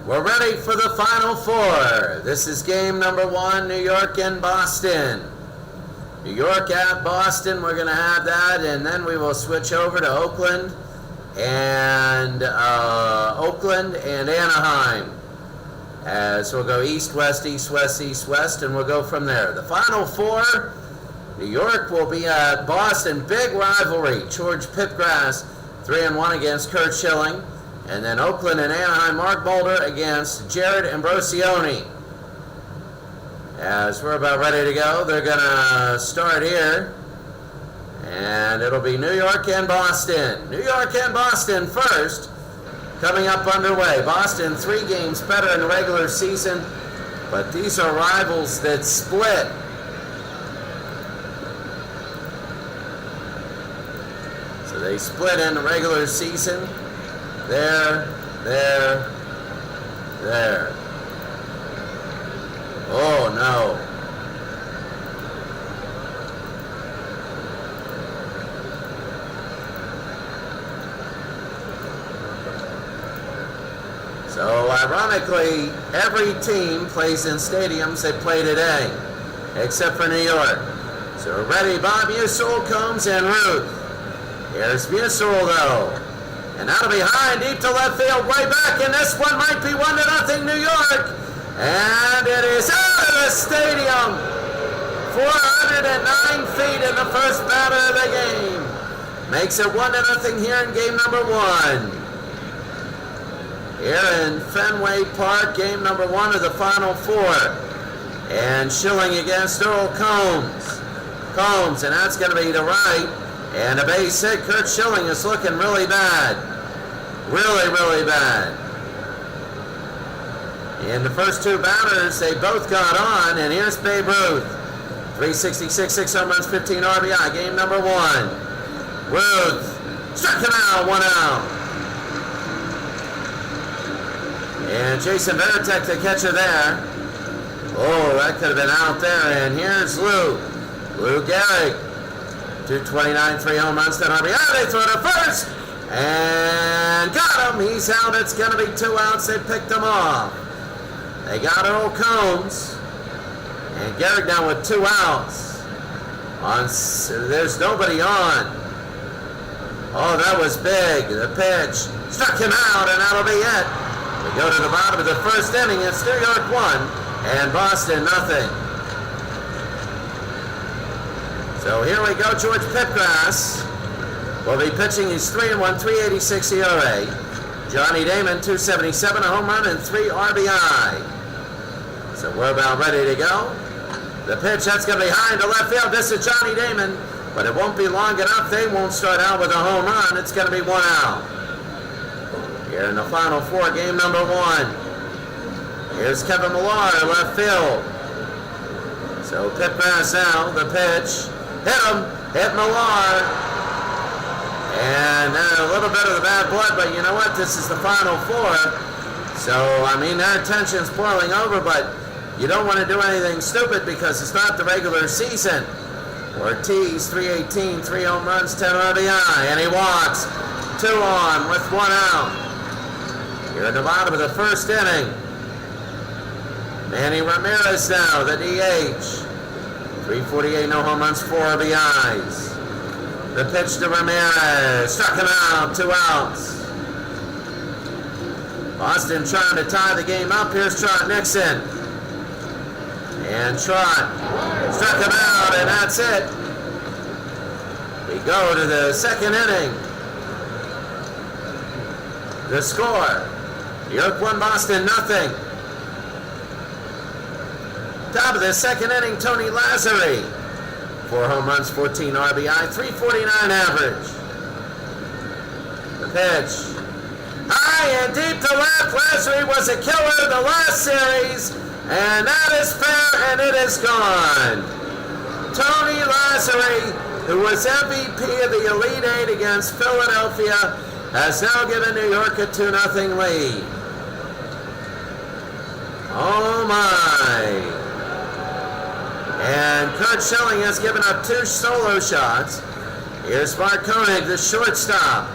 We're ready for the Final Four. This is game number 1, New York and Boston. New York at Boston, we're going to have that, and then we will switch over to Oakland and Anaheim. As we'll go east, west, east, west, east, west, and we'll go from there. The Final Four, New York will be at Boston. Big rivalry. George Pipgrass, 3-1 against Kurt Schilling. And then Oakland and Anaheim, Mark Mulder against Jared Ambrosioni. As we're about ready to go, they're going to start here. And it'll be New York and Boston. New York and Boston first. Coming up underway. Boston 3 games better in the regular season. But these are rivals that split. So they split in the regular season. There. Oh, no. So, ironically, every team plays in stadiums they play today, except for New York. So, we're ready. Bob Musil, Combs, and Ruth. Here's Musil, though. And that'll be high and deep to left field, way back, and this one might be 1-0 New York. And it is out of the stadium. 409 feet in the first batter of the game. Makes it 1-0 here in game number 1. Here in Fenway Park, game number 1 of the Final Four. And Schilling against Earl Combs. And that's going to be to right. And a base hit. Kurt Schilling is looking really bad. Really bad. In the first 2 batters, they both got on. And here's Babe Ruth. 366, 6 home runs, 15 RBI. Game number 1. Ruth struck him out, 1 out. And Jason Varitek, the catcher there. Oh, that could have been out there. And here's Lou Gehrig. 229, 3 home runs, 10 RBI. They throw to first. And got him. He's out. It's going to be 2 outs. They picked him off. They got Earl Combs. And Gehrig down with 2 outs. There's nobody on. Oh, that was big. The pitch struck him out, and that'll be it. We go to the bottom of the first inning. It's New York 1 and Boston nothing. So here we go. George Pipgrass will be pitching. He's 3-1, 3.86 ERA. Johnny Damon, 277, a home run and 3 RBI. So we're about ready to go. The pitch, that's going to be high into left field. This is Johnny Damon, but it won't be long enough. They won't start out with a home run. It's going to be 1 out. Here in the Final Four, game number 1. Here's Kevin Millar, left field. So Pipgrass now, the pitch. Hit Millar. And a little bit of the bad blood, but you know what? This is the Final Four. So, I mean, their attention's boiling over, but you don't want to do anything stupid because it's not the regular season. Ortiz, 318, 3 home runs, 10 RBI, and he walks. 2 on with 1 out. Here at the bottom of the first inning. Manny Ramirez now, the DH. 348, no home runs, 4 RBIs. The pitch to Ramirez. Struck him out, 2 outs. Boston trying to tie the game up. Here's Trot Nixon. And Trot struck him out, and that's it. We go to the second inning. The score. New York 1, Boston nothing. Top of the second inning, Tony Lazzari. 4 home runs, 14 RBI, 349 average. The pitch. High and deep to left. Lazzari was a killer the last series. And that is fair, and it is gone. Tony Lazzari, who was MVP of the Elite Eight against Philadelphia, has now given New York a 2-0 lead. Oh my. And Kurt Schilling has given up 2 solo shots. Here's Mark Koenig, the shortstop.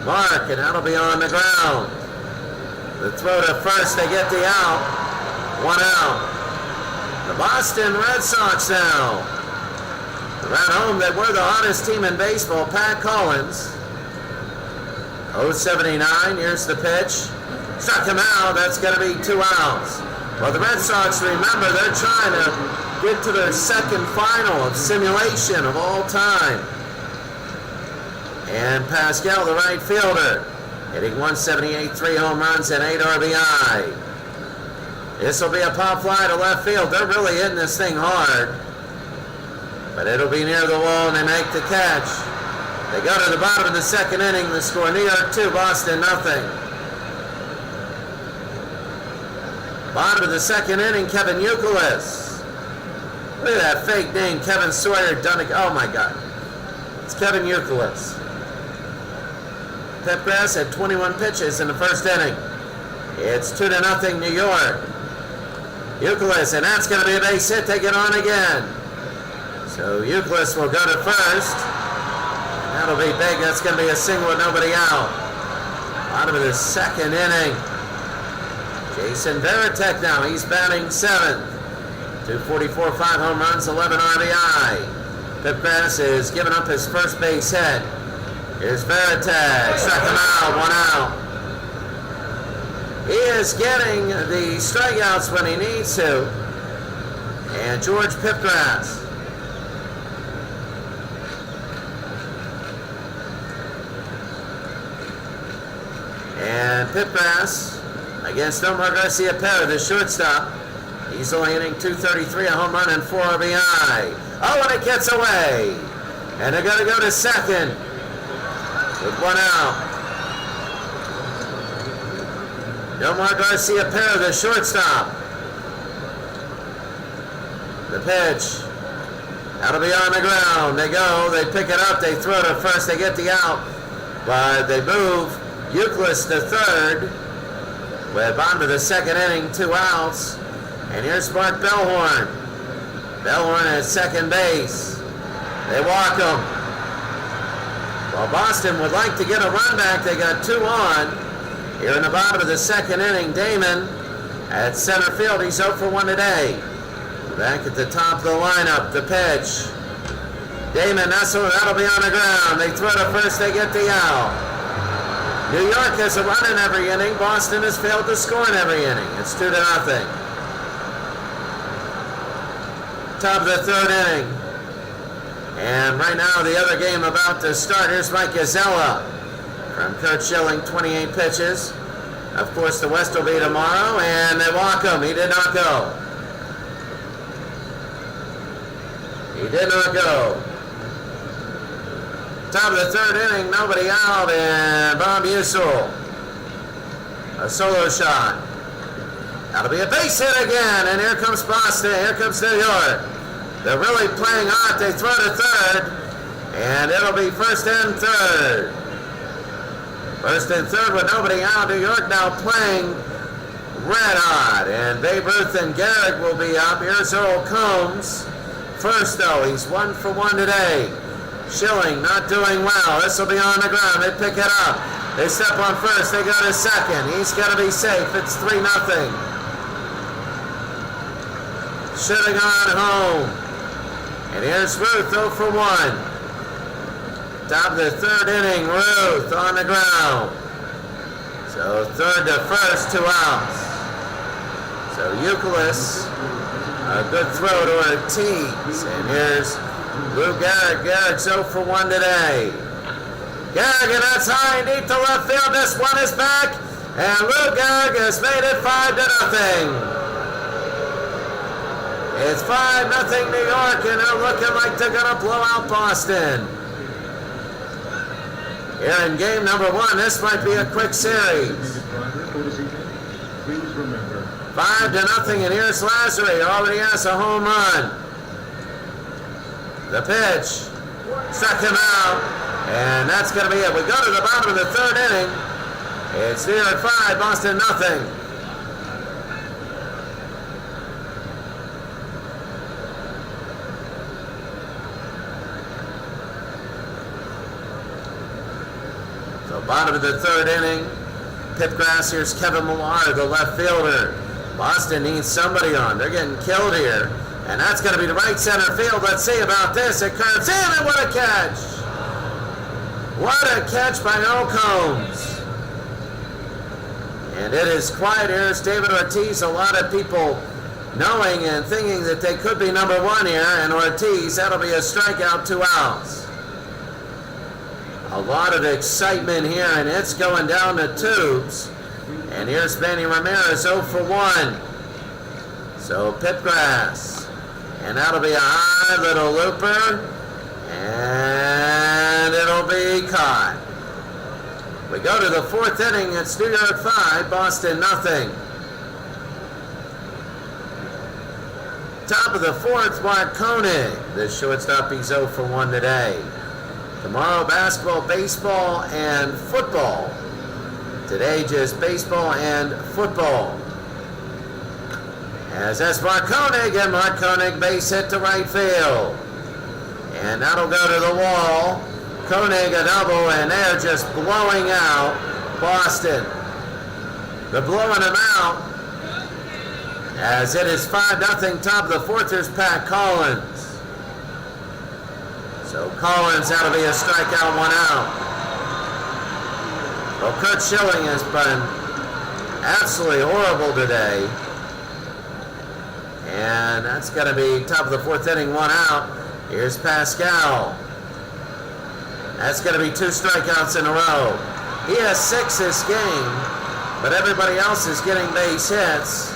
Mark, and that'll be on the ground. The throw to first, they get the out. 1 out. The Boston Red Sox now. Around home, they were the hottest team in baseball. Pat Collins. 0-79, here's the pitch. Struck him out, that's going to be 2 outs. Well, the Red Sox, remember, they're trying to get to their second final of simulation of all time. And Pascal, the right fielder, hitting 178, 3 home runs and 8 RBI. This will be a pop fly to left field. They're really hitting this thing hard. But it'll be near the wall and they make the catch. They go to the bottom of the second inning. The score, New York 2, Boston nothing. Bottom of the second inning, Kevin Youkilis. Look at that fake name, Kevin Sawyer Dunnick. Oh my God. It's Kevin Youkilis. Pepgrass had 21 pitches in the first inning. It's 2-0 New York. Youkilis, and that's going to be a base hit. They get on again. So Youkilis will go to first. That'll be big. That's going to be a single with nobody out. Bottom of the second inning. Jason Varitek now. He's batting 7th. 244, 5 home runs, 11 RBI. Pipgrass is giving up his first base hit. Here's Varitek. Struck him out. 1 out. He is getting the strikeouts when he needs to. And George Pipgrass. And Pipgrass against Omar Garcia Perez, the shortstop. He's only hitting .233, a home run and 4 RBI. Oh, and it gets away. And they're going to go to second with 1 out. Omar Garcia Perez, the shortstop. The pitch. That'll be on the ground. They go, they pick it up, they throw to first, they get the out. But they move Youkilis to third. With bottom of the second inning, 2 outs. And here's Mark Bellhorn. Bellhorn at second base. They walk him. Well, Boston would like to get a run back. They got 2 on. Here in the bottom of the second inning, Damon at center field. He's 0 for 1 today. Back at the top of the lineup, the pitch. Damon, that'll be on the ground. They throw to first, they get the out. New York has a run in every inning. Boston has failed to score in every inning. It's 2-0. Top of the third inning. And right now, the other game about to start. Here's Mike Gazzella from Kurt Schilling, 28 pitches. Of course, the West will be tomorrow, and they walk him. He did not go. He did not go. Top of the third inning, nobody out, and Bob Usul. A solo shot. That'll be a base hit again, and here comes Boston, here comes New York. They're really playing hot. They throw to third, and it'll be first and third. First and third with nobody out. New York now playing red hot, and Babe Ruth and Garrick will be up. Here's Earl Combs. First, though, he's 1 for 1 today. Schilling not doing well. This will be on the ground. They pick it up. They step on first. They go to second. He's got to be safe. It's 3-0. Should have gone home. And here's Ruth 0 for 1. Top of the third inning, Ruth on the ground. So third to first, 2 outs. So Youkilis, a good throw to Ortiz. And here's Lou Gehrig. Gehrig's 0 for 1 today. Gehrig, and that's high deep to left field. This one is back. And Lou Gehrig has made it 5-0. It's 5-0 New York, and they're looking like they're going to blow out Boston. Here in game number 1, this might be a quick series. 5-0, and here's Lazary. Already has a home run. The pitch. Struck him out, and that's going to be it. We go to the bottom of the third inning. It's New York 5, Boston nothing. Bottom of the third inning. Pipgrass, here's Kevin Millar, the left fielder. Boston needs somebody on. They're getting killed here. And that's going to be the right center field. Let's see about this. It curves in, and what a catch. What a catch by Earl Combs. And it is quiet. Here's David Ortiz. A lot of people knowing and thinking that they could be number one here. And Ortiz, that'll be a strikeout, 2 outs. A lot of excitement here, and it's going down the tubes. And here's Manny Ramirez, 0 for 1. So Pipgrass. And that'll be a high little looper. And it'll be caught. We go to the 4th inning. It's New York 5, Boston nothing. Top of the 4th, Mark Koenig. The shortstop, he's 0 for 1 today. Tomorrow, basketball, baseball, and football. Today, just baseball and football. As that's Mark Koenig, and Mark Koenig base hit to right field. And that'll go to the wall. Koenig a double, and they're just blowing out Boston. They're blowing them out. As it is 5-0, top of the 4th, there's Pat Collins. So Collins, that'll be a strikeout, 1 out. Well, Kurt Schilling has been absolutely horrible today. And that's going to be top of the 4th inning, 1 out. Here's Pascal. That's going to be 2 strikeouts in a row. He has 6 this game, but everybody else is getting base hits.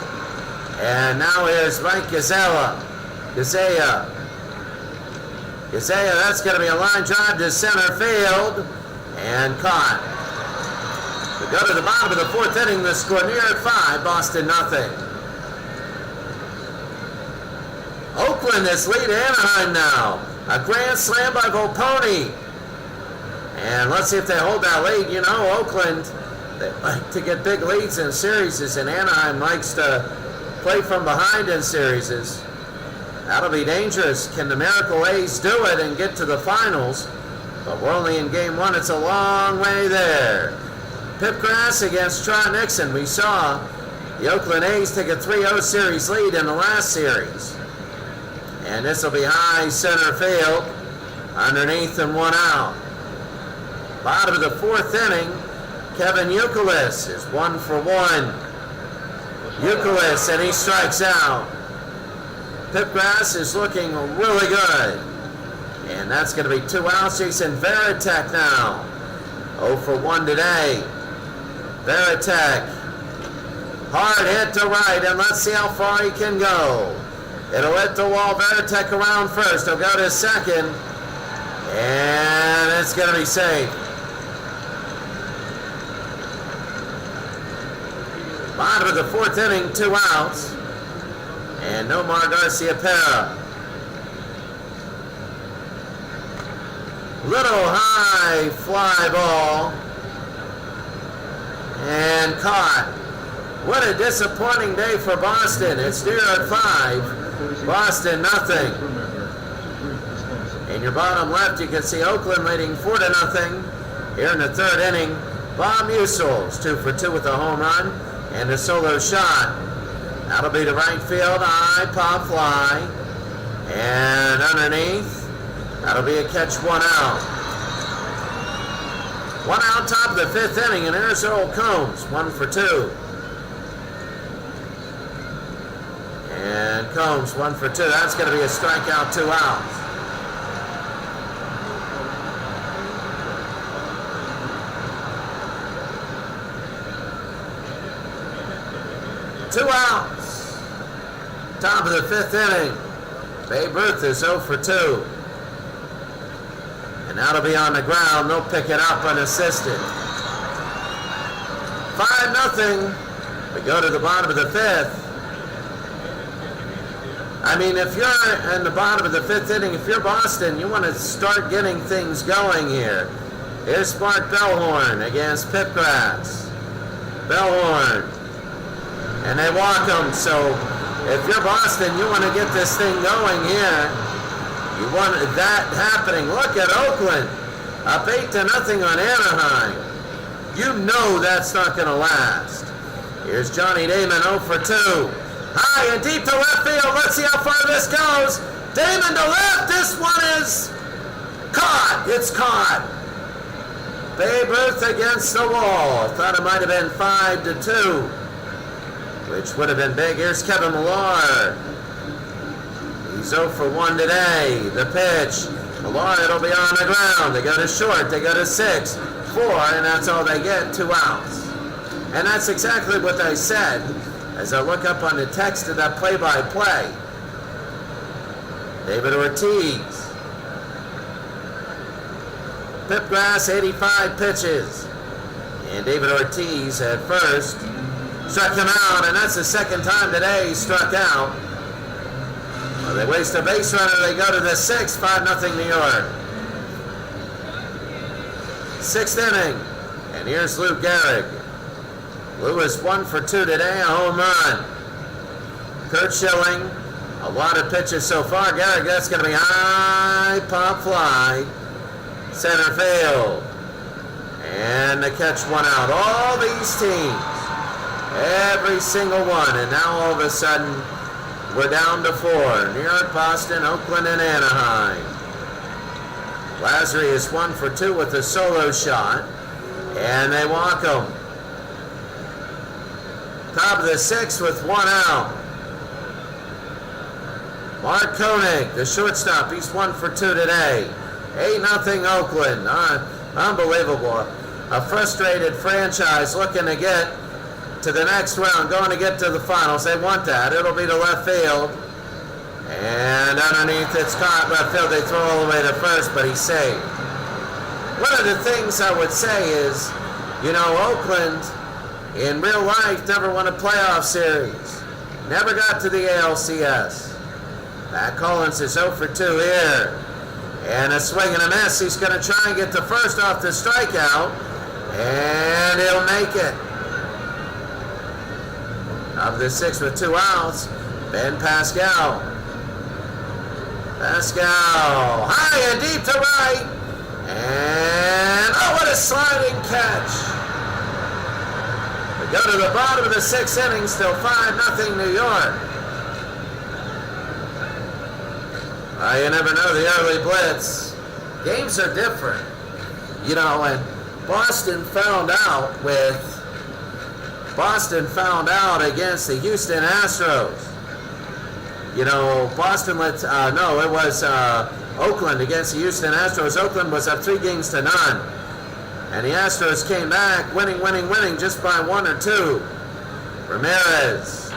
And now here's Mike Gazella. Gazella, that's going to be a line drive to center field. And caught. We go to the bottom of the 4th inning. The score, New York 5, Boston nothing. Oakland has lead Anaheim now. A grand slam by Volpone. And let's see if they hold that lead. You know, Oakland, they like to get big leads in series, and Anaheim likes to play from behind in series. That'll be dangerous. Can the Miracle A's do it and get to the finals? But we're only in game 1. It's a long way there. Pipgrass against Trot Nixon. We saw the Oakland A's take a 3-0 series lead in the last series. And this will be high center field. Underneath and 1 out. Bottom of the 4th inning, Kevin Youkilis is 1 for 1. Youkilis, and he strikes out. Pipgrass is looking really good. And that's going to be 2 outs. Jason Varitek now. 0 for 1 today. Varitek. Hard hit to right, and let's see how far he can go. It'll hit the wall. Varitek around first. He'll go to second. And it's going to be safe. Bottom of the 4th inning, 2 outs. And Nomar Garcia-Pera. Little high fly ball. And caught. What a disappointing day for Boston. It's New York 5, Boston nothing. In your bottom left, you can see Oakland leading 4-0. Here in the 3rd inning, Bob Musil 2 for 2 with a home run and a solo shot. That'll be to right field, high pop fly. And underneath, that'll be a catch, 1 out. 1 out, top of the 5th inning, and there's Earl Combs, 1 for 2. And Combs, 1 for 2. That's going to be a strikeout, 2 outs. Two outs. Top of the 5th inning. Babe Ruth is 0 for 2. And that'll be on the ground. They'll pick it up unassisted. 5-0. We go to the bottom of the 5th. I mean, if you're in the bottom of the 5th inning, if you're Boston, you want to start getting things going here. Here's Mark Bellhorn against Pipgrass. Bellhorn. And they walk him, so if you're Boston, you want to get this thing going here. You want that happening. Look at Oakland, up 8-0 on Anaheim. You know that's not going to last. Here's Johnny Damon 0 for 2. High and deep to left field. Let's see how far this goes. Damon to left. This one is caught. It's caught. Babe Ruth against the wall. Thought it might have been 5-2, which would have been big. Here's Kevin Millar. He's 0 for 1 today. The pitch. Millar, it'll be on the ground. They go to short. They go to 6, 4, and that's all they get. 2 outs. And that's exactly what I said as I look up on the text of that play-by-play. David Ortiz. Pipgrass, 85 pitches. And David Ortiz at first struck him out, and that's the second time today he struck out. Well, they waste a base runner. They go to the 6th, 5-0 New York. 6th inning. And here's Lou Gehrig. Lou is 1 for 2 today, a home run. Kurt Schilling, a lot of pitches so far. Gehrig, that's going to be high pop fly. Center field. And the catch, 1 out. All these teams, every single one. And now all of a sudden, we're down to 4. New York, Boston, Oakland, and Anaheim. Lazary is 1 for 2 with a solo shot. And they walk him. Top of the 6th with 1 out. Mark Koenig, the shortstop, he's 1 for 2 today. 8-0 Oakland. Unbelievable. A frustrated franchise looking to get to the next round, going to get to the finals. They want that. It'll be to left field. And underneath, it's caught left field. They throw all the way to first, but he's safe. One of the things I would say is, you know, Oakland, in real life, never won a playoff series. Never got to the ALCS. Matt Collins is 0 for 2 here. And a swing and a miss. He's going to try and get the first off the strikeout. And he'll make it. Of the 6th with 2 outs, Ben Pascal. Pascal, high and deep to right. And, oh, what a sliding catch. We go to the bottom of the 6th inning, still 5-0 New York. You never know, the early blitz. Games are different. You know, and Boston found out against the Houston Astros. You know, Oakland against the Houston Astros. Oakland was up 3-0. And the Astros came back winning just by 1 or 2. Ramirez,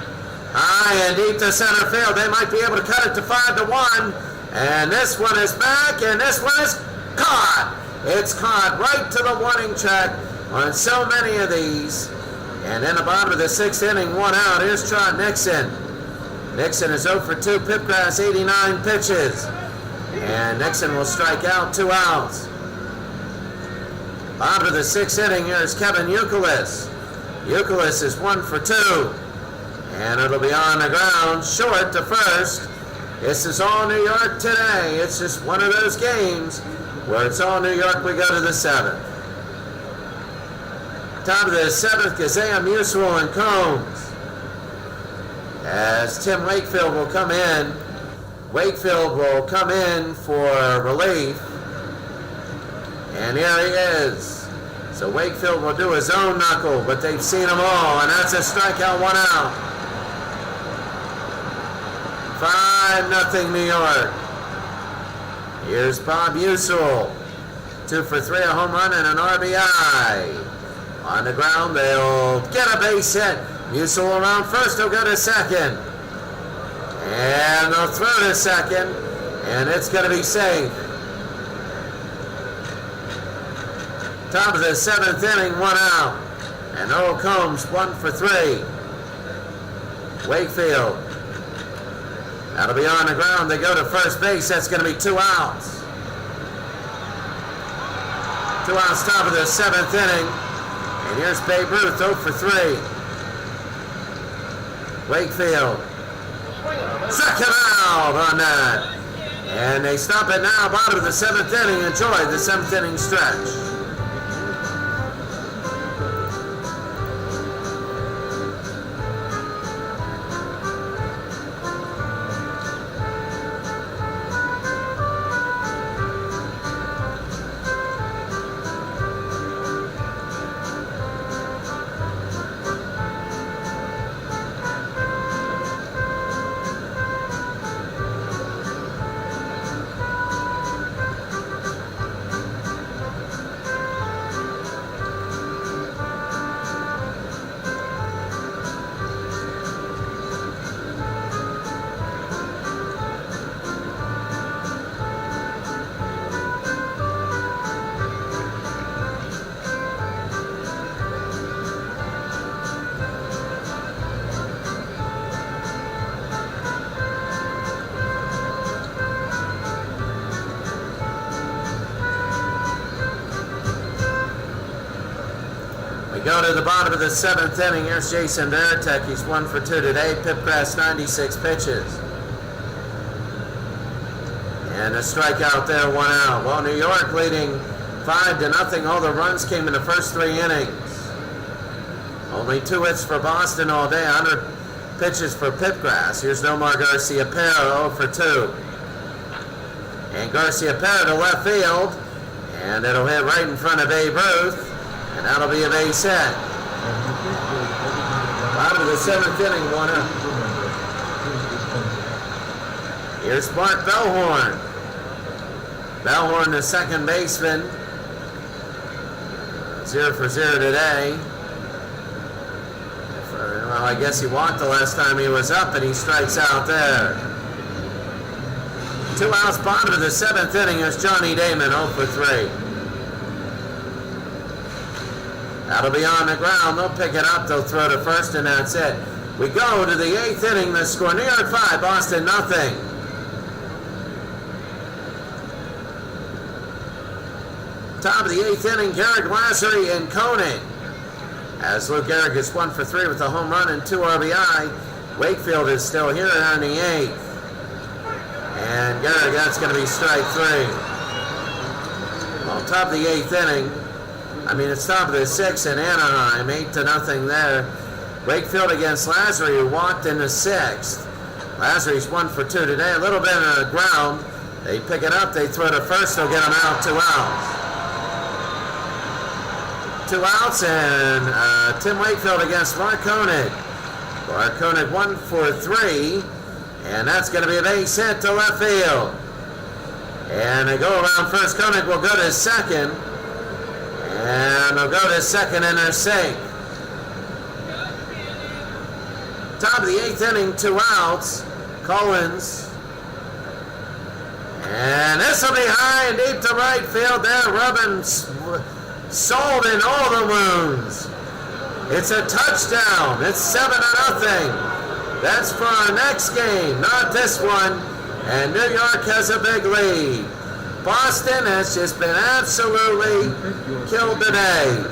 high and deep to center field. They might be able to cut it to 5-1. And this one is back, and this one is caught. It's caught right to the warning track on so many of these. And in the bottom of the 6th inning, 1 out. Here's Trot Nixon. Nixon is 0 for 2. Pipgrass, 89 pitches. And Nixon will strike out, 2 outs. Bottom of the 6th inning, here's Kevin Youkilis. Youkilis is 1 for 2. And it'll be on the ground, short to first. This is all New York today. It's just one of those games where it's all New York. We go to the 7th. Top of the 7th, Kazea, Musial, and Combs. As Tim Wakefield will come in. Wakefield will come in for relief. And here he is. So Wakefield will do his own knuckle, but they've seen them all. And that's a strikeout, 1 out. 5-0 New York. Here's Bob Musial. 2 for 3, a home run and an RBI. On the ground, they'll get a base hit. Musial around first, he'll go to second. And they'll throw to second, and it's going to be safe. Top of the 7th inning, 1 out. And Earl Combs, 1 for 3. Wakefield. That'll be on the ground. They go to first base. That's going to be 2 outs. 2 outs, top of the 7th inning. And here's Babe Ruth, 0 for 3. Wakefield. Second out on that. And they stop it now, bottom of the 7th inning. Enjoy the 7th inning stretch. go to the bottom of the 7th inning. Here's Jason Veritek. He's 1 for 2 today. Pipgrass 96 pitches. And a strikeout there, 1 out. Well, New York leading 5-0. All the runs came in the first 3 innings. Only 2 hits for Boston all day. 100 pitches for Pipgrass. Here's Nomar Garcia-Pera, 0 for 2. And Garcia-Pera to left field. And it'll hit right in front of Babe Ruth. And that'll be a base hit. Bottom of the 7th inning, 1 out. Here's Mark Bellhorn. Bellhorn, the second baseman. 0 for 0 today. Well, I guess he walked the last time he was up, and he strikes out there. 2 outs, bottom of the 7th inning. Here's Johnny Damon, 0 for 3. That'll be on the ground. They'll pick it up. They'll throw to first, and that's it. We go to the 8th inning. The score: New York 5, Boston nothing. Top of the 8th inning, Garrick Lassery and Koenig. As Luke Garrick is 1 for 3 with a home run and 2 RBI. Wakefield is still here on the 8th. And Garrick, that's going to be strike 3. Well, top of the 8th inning. It's top of the 6th in Anaheim, 8-0 there. Wakefield against Lassery, who walked in the 6th. Lassery's 1 for 2 today. A little bit on the ground. They pick it up. They throw to first. They'll get him out. 2 outs. 2 outs, and Tim Wakefield against Mark Koenig. Mark Koenig 1 for 3, and that's going to be a base hit to left field. And they go around first. Koenig will go to second, and they'll go to second and they're safe. Top of the 8th inning, 2 outs. Collins. And this will be high and deep to right field there, rubbing salt in all the wounds. It's a touchdown. It's 7-0. That's for our next game, not this one. And New York has a big lead. Boston has just been absolutely killed today.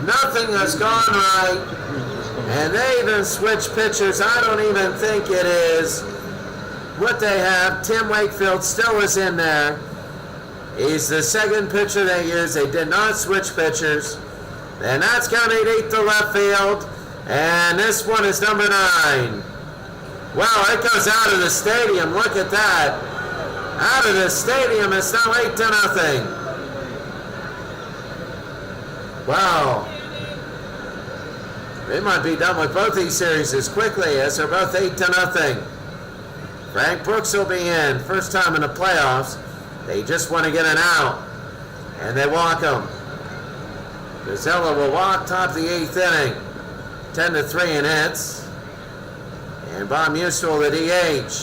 Nothing has gone right. And they even switched pitchers. I don't even think it is what they have. Tim Wakefield still is in there. He's the second pitcher they used. They did not switch pitchers. And that's going to be deep to left field. And this one is number 9. Wow, it goes out of the stadium. Look at that. Out of the stadium. It's now 8-0. Wow. They might be done with both these series as quickly as they're both 8-0. Frank Brooks will be in. First time in the playoffs. They just want to get an out, and they walk him. Gazella will walk top of the 8th inning. 10-3 in hits. And Bob Musil, the DH.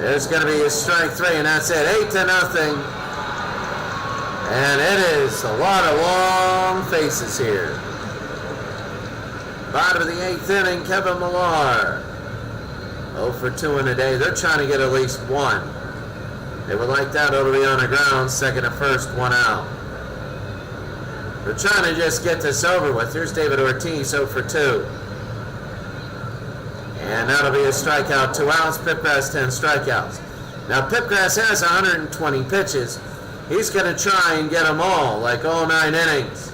There's going to be a strike 3, and that's it. 8-0. And it is a lot of long faces here. Bottom of the 8th inning, Kevin Millar. 0 for 2 in a day. They're trying to get at least 1. They would like that. It'll be on the ground. Second to first, 1 out. They're trying to just get this over with. Here's David Ortiz, 0 for 2. And that'll be a strikeout, 2 outs. Pipgrass, 10 strikeouts. Now, Pipgrass has 120 pitches. He's going to try and get them all, like all 9 innings.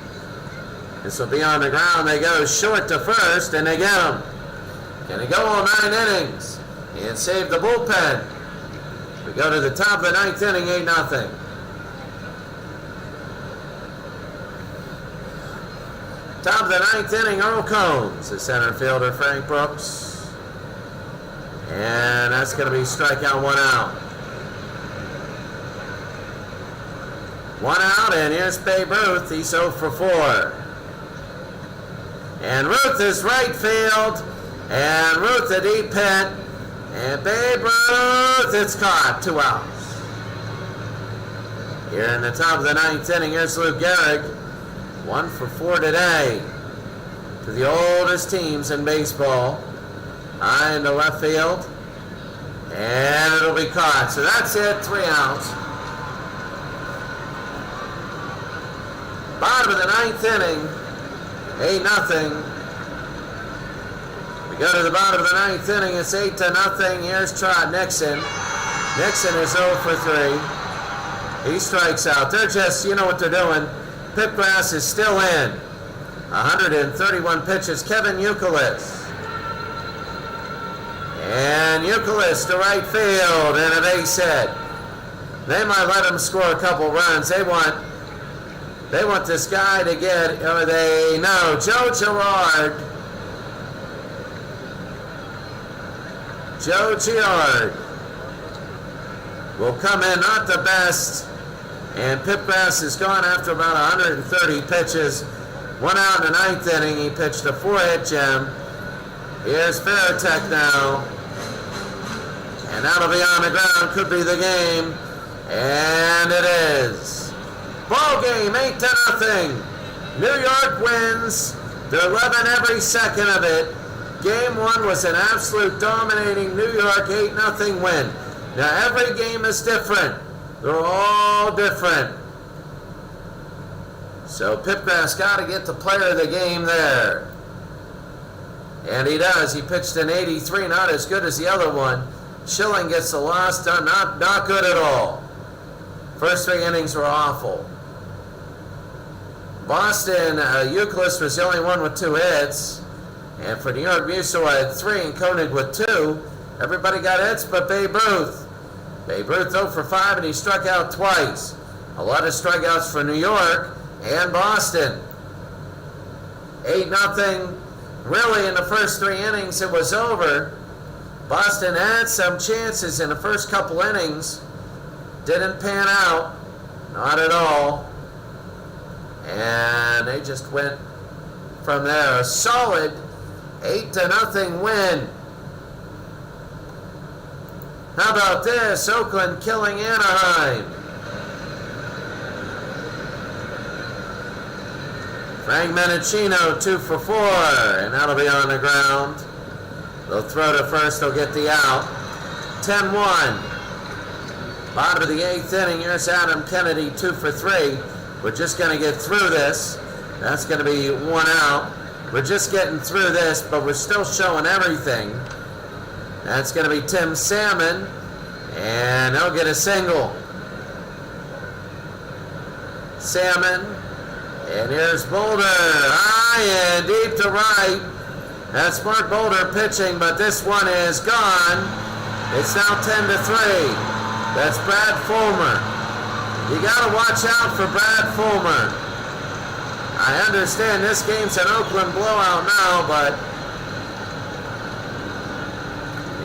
This will be on the ground. They go short to first, and they get them. Can they go all 9 innings and save the bullpen? We go to the top of the 9th inning, 8-0. Top of the 9th inning, Earl Combs, the center fielder, Frank Brooks. And that's going to be strikeout, 1 out. 1 out, and here's Babe Ruth. He's 0 for 4. And Ruth is right field. And Ruth a deep hit. And Babe Ruth, it's caught. 2 outs. Here in the top of the 9th inning, here's Luke Gehrig. 1 for 4 today. To the oldest teams in baseball. High into left field. And it'll be caught. So that's it. 3 outs. Bottom of the 9th inning. 8-0. We go to the bottom of the 9th inning. It's 8-0. Here's Trot Nixon. Nixon is 0 for 3. He strikes out. They're just, you know what they're doing. Pipgrass is still in. 131 pitches. Kevin Youkilis. And Youkilis to right field and a base hit. They might let him score a couple runs. They want this guy to get, Joe Girard. Joe Girard will come in, not the best. And Pipgrass is gone after about 130 pitches. 1 out in the 9th inning. He pitched a 4-hit gem. Here's Veritek now. And that'll be on the ground. Could be the game. And it is. Ball game, 8-0. New York wins. They're 11 every second of it. Game 1 was an absolute dominating New York 8-0 win. Now every game is different. They're all different. So Pipgrass got to get the player of the game there. And he does. He pitched an 83, not as good as the other one. Schilling gets the loss done, not good at all. First 3 innings were awful. Boston, Youkilis was the only one with 2 hits. And for New York, Musso had 3 and Koenig with 2. Everybody got hits but Babe Ruth. Babe Ruth 0 for 5 and he struck out twice. A lot of strikeouts for New York and Boston. 8-0. Really, in the first 3 innings, it was over. Boston had some chances in the first couple innings. Didn't pan out. Not at all. And they just went from there. A solid 8-0 win. How about this? Oakland killing Anaheim. Frank Menachino 2 for 4, and that'll be on the ground. They'll throw to first, they'll get the out. 10-1. Bottom of the 8th inning, here's Adam Kennedy 2 for 3. We're just going to get through this. That's going to be 1 out. We're just getting through this, but we're still showing everything. That's going to be Tim Salmon, and he'll get a single. Salmon, and here's Boulder, high and deep to right. That's Mark Boulder pitching, but this one is gone. It's now 10-3. That's Brad Fulmer. You got to watch out for Brad Fulmer. I understand this game's an Oakland blowout now, but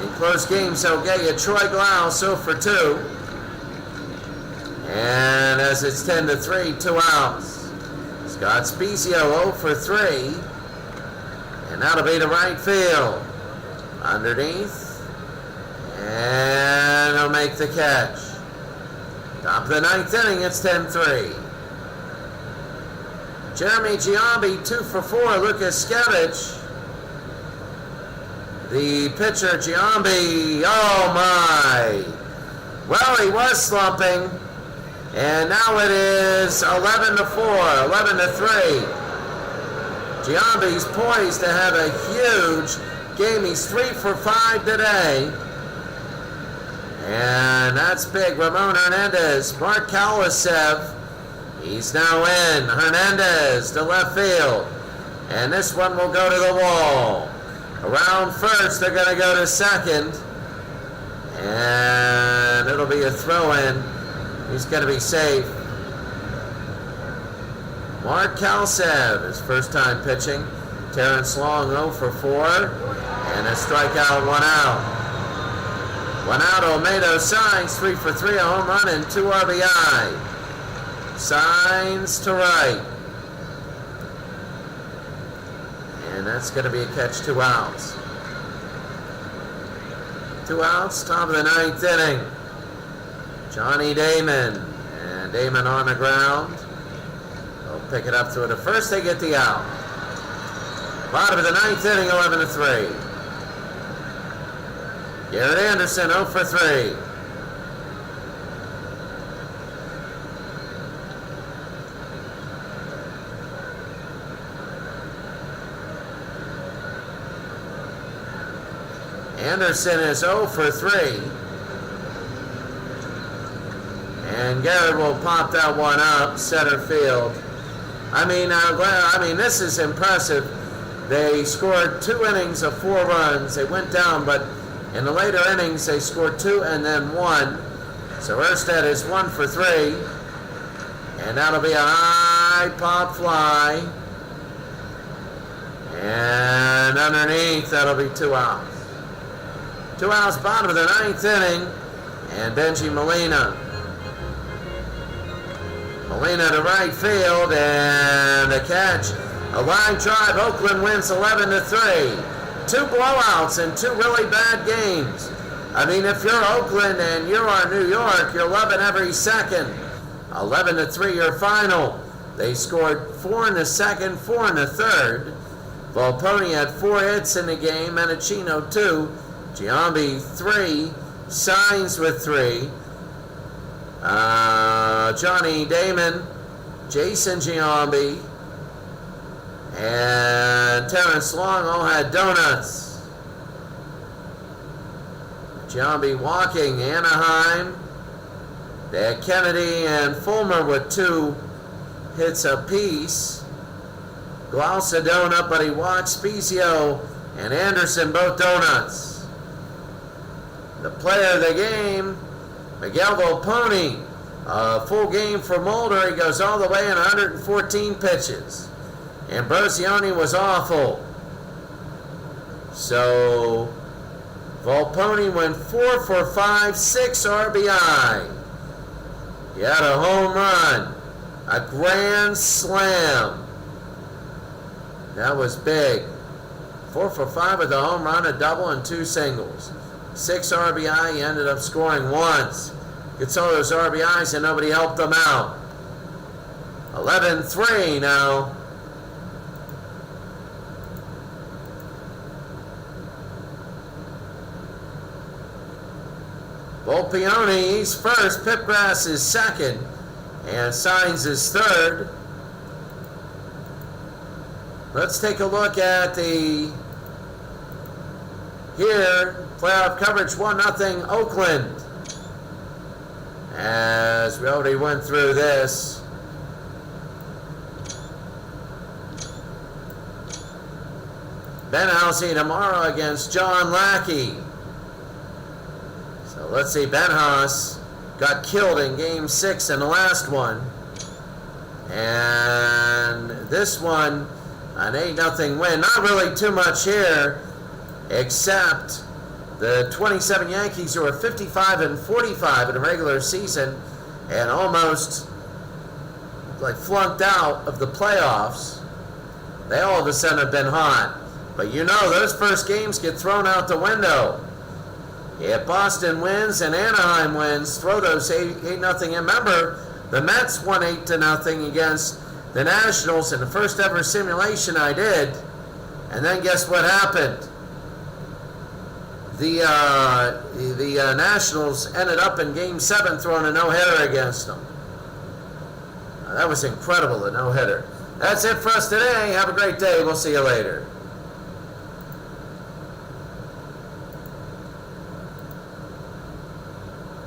in close games, he'll get you Troy Glaus 0 for 2. And as it's 10-3, 2 outs. Scott Spezio 0 for 3. And that'll be to right field. Underneath. And he'll make the catch. Top of the 9th inning, it's 10-3. Jeremy Giambi 2 for 4. Lucas Skevich. The pitcher Giambi, oh my. Well, he was slumping. And now it is 11-4, 11-3. Giambi's poised to have a huge game. He's 3 for 5 today. And that's big. Ramon Hernandez, Mark Kalasev. He's now in. Hernandez to left field. And this one will go to the wall. Around first, they're going to go to second. And it'll be a throw-in. He's going to be safe. Mark Kalasev, his first time pitching. Terrence Long 0 for 4. And a strikeout, 1 out. 1 out, Olmedo signs 3 for 3, a home run and 2 RBI. Signs to right. And that's going to be a catch, 2 outs. 2 outs, top of the 9th inning. Johnny Damon. And Damon on the ground. They'll pick it up to the first, they get the out. Bottom of the 9th inning, 11-3. Garrett Anderson 0 for 3. Anderson is 0 for 3. And Garrett will pop that one up, center field. I mean, this is impressive. They scored 2 innings of 4 runs. They went down, but in the later innings, they scored 2 and then 1. So Erstad is 1 for 3. And that'll be a high pop fly. And underneath, that'll be 2 outs. 2 outs, bottom of the 9th inning. And Benji Molina. Molina to right field, and a catch. A line drive. Oakland wins 11 to 3. 2 blowouts in 2 really bad games. I mean, if you're Oakland and you're on New York, you're loving every second. 11 to 3 your final. They scored 4 in the second, 4 in the third. Volpone had 4 hits in the game. Menachino 2. Giambi 3. Signs with 3. Johnny Damon, Jason Giambi, and Terrence Long all had donuts. Giambi walking. Anaheim. They had Kennedy and Fulmer with 2 hits apiece. Glauce a donut, but he walked. Spezio and Anderson both donuts. The player of the game, Miguel Volpone, a full game for Mulder. He goes all the way in 114 pitches. Ambrosioni was awful. So Volpone went 4 for 5, 6 RBI. He had a home run, a grand slam. That was big. 4 for 5 with a home run, a double, and 2 singles. 6 RBI, he ended up scoring once. Gets all those RBIs and nobody helped them out. 11-3 now. Volpione, he's first. Pipgrass is second. And Signs is third. Let's take a look at the here. Playoff coverage 1-0 Oakland. As we already went through this. Benhouse tomorrow against John Lackey. So let's see, Benhouse got killed in Game 6 in the last one. And this one, an 8-0 win. Not really too much here, except the 27 Yankees, who are 55-45 in the regular season and almost like flunked out of the playoffs. They all of a sudden have been hot. But you know, those first games get thrown out the window. If Boston wins and Anaheim wins, throw those 8-0 in. Remember, the Mets won 8-0 against the Nationals in the first ever simulation I did. And then guess what happened? The Nationals ended up in Game 7 throwing a no-hitter against them. That was incredible, the no-hitter. That's it for us today. Have a great day. We'll see you later.